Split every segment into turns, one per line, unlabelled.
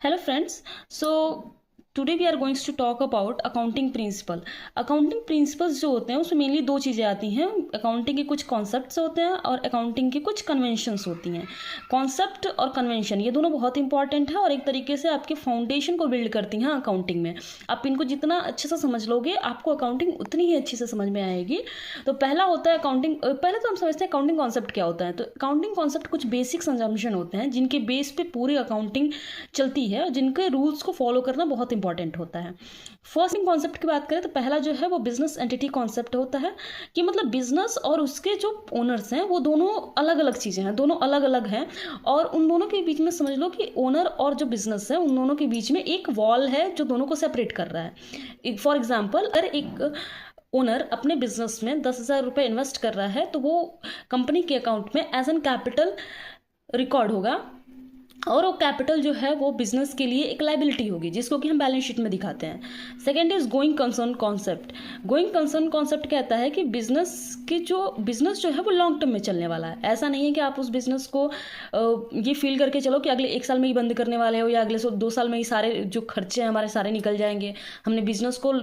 Hello friends. Today we are going to talk about accounting principle. Accounting principles जो होते हैं उसमें mainly दो चीज़ें आती हैं। अकाउंटिंग के कुछ कॉन्सेप्ट्स होते हैं और अकाउंटिंग की कुछ कन्वेंशंस होती हैं। कॉन्सेप्ट और कन्वेंशन ये दोनों बहुत इंपॉर्टेंट है और एक तरीके से आपके फाउंडेशन को बिल्ड करती हैं अकाउंटिंग में। आप इनको जितना अच्छे से समझ लोगे आपको अकाउंटिंग उतनी ही अच्छी से समझ में आएगी। तो पहला होता है अकाउंटिंग। पहले तो हम समझते हैं अकाउंटिंग कॉन्सेप्ट क्या होता है। तो अकाउंटिंग कॉन्सेप्ट कुछ बेसिक असम्पशन होते हैं जिनके बेस पे पूरी अकाउंटिंग चलती है और जिनके रूल्स को फॉलो करना बहुत इंपॉर्टेंट होता है। फर्स्ट कॉन्सेप्ट की बात करें तो पहला जो है वो बिजनेस एंटिटी कॉन्सेप्ट होता है कि मतलब बिजनेस और उसके जो ओनर्स हैं वो दोनों अलग अलग चीज़ें हैं, दोनों अलग अलग हैं और उन दोनों के बीच में समझ लो कि ओनर और जो बिजनेस है उन दोनों के बीच में एक वॉल है जो दोनों को सेपरेट कर रहा है। फॉर एग्जाम्पल अगर एक ओनर अपने बिजनेस में 10,000 रुपये इन्वेस्ट कर रहा है तो वो कंपनी के अकाउंट में एज एन कैपिटल रिकॉर्ड होगा और वो कैपिटल जो है वो बिजनेस के लिए एक लाइबिलिटी होगी जिसको कि हम बैलेंस शीट में दिखाते हैं। Second is going concern concept. Going concern concept कहता है कि बिजनेस जो है वो लॉन्ग टर्म में चलने वाला है। ऐसा नहीं है कि आप उस बिजनेस को ये फील करके चलो कि अगले 1 साल में ही बंद करने वाले हो या अगले 2 साल में ही सारे जो खर्चे हैं हमारे सारे निकल जाएंगे। हमने बिजनेस को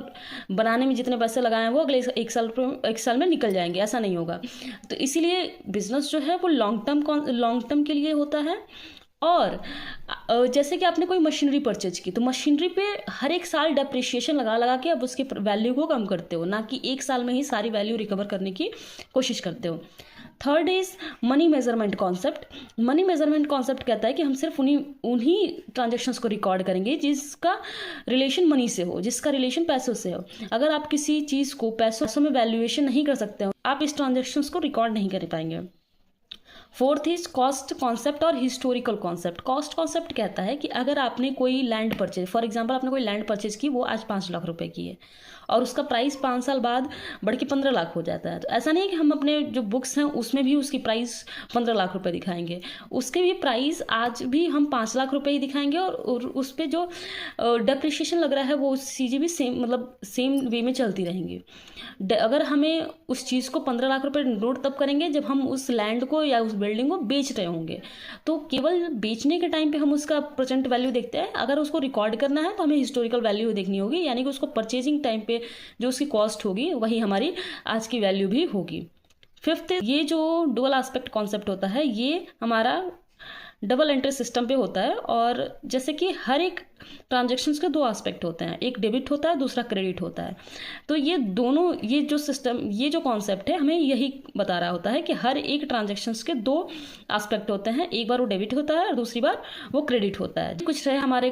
बनाने में जितने पैसे लगाए हैं वो अगले 1 साल में निकल जाएंगे, ऐसा नहीं होगा। तो इसीलिए बिजनेस जो है वो लॉन्ग टर्म के लिए होता है। और जैसे कि आपने कोई मशीनरी परचेज की तो मशीनरी पे हर एक साल डेप्रिसिएशन लगा लगा के अब उसके वैल्यू को कम करते हो, ना कि 1 साल में ही सारी वैल्यू रिकवर करने की कोशिश करते हो। Third is money measurement concept. Money measurement concept कहता है कि हम सिर्फ उन्हीं ट्रांजेक्शन्स को रिकॉर्ड करेंगे जिसका रिलेशन मनी से हो, जिसका रिलेशन पैसों से हो। अगर आप किसी चीज़ को पैसों में वैल्यूएशन नहीं कर सकते हो आप इस ट्रांजेक्शन्स को रिकॉर्ड नहीं कर पाएंगे। फोर्थ इज कॉस्ट कॉन्सेप्ट और हिस्टोरिकल कॉन्सेप्ट। कॉस्ट कॉन्सेप्ट कहता है कि अगर आपने कोई लैंड परचेज, फॉर एग्जांपल आपने कोई लैंड परचेज की वो आज 5 लाख रुपए की है और उसका प्राइस 5 साल बाद बढ़ के 15 लाख हो जाता है। तो ऐसा नहीं है कि हम अपने जो बुक्स हैं उसमें भी उसकी प्राइस 15 लाख रुपए दिखाएंगे, उसके भी प्राइस आज भी हम 5 लाख रुपए ही दिखाएंगे और उस पर जो डेप्रिशिएशन लग रहा है वो चीज़ें भी सेम वे में चलती रहेंगी। अगर हमें उस चीज़ को 15 लाख रुपए नोट तब करेंगे जब हम उस लैंड को या उस बिल्डिंग को बेच रहे होंगे। तो केवल बेचने के टाइम पे हम उसका प्रेजेंट वैल्यू देखते हैं। अगर उसको रिकॉर्ड करना है तो हमें हिस्टोरिकल वैल्यू देखनी होगी, यानी कि उसको परचेजिंग टाइम पे जो उसकी कॉस्ट होगी वही हमारी आज की वैल्यू भी होगी। फिफ्थ, ये जो डुअल एस्पेक्ट कॉन्सेप्ट होता है ये हमारा डबल एंट्री सिस्टम पे होता है और जैसे कि हर एक ट्रांजेक्शन्स के 2 एस्पेक्ट होते हैं, एक डेबिट होता है दूसरा क्रेडिट होता है। तो ये दोनों ये जो कॉन्सेप्ट है हमें यही बता रहा होता है कि हर एक ट्रांजेक्शन्स के 2 एस्पेक्ट होते हैं, एक बार वो डेबिट होता है और दूसरी बार वो क्रेडिट होता है। कुछ रहे हमारे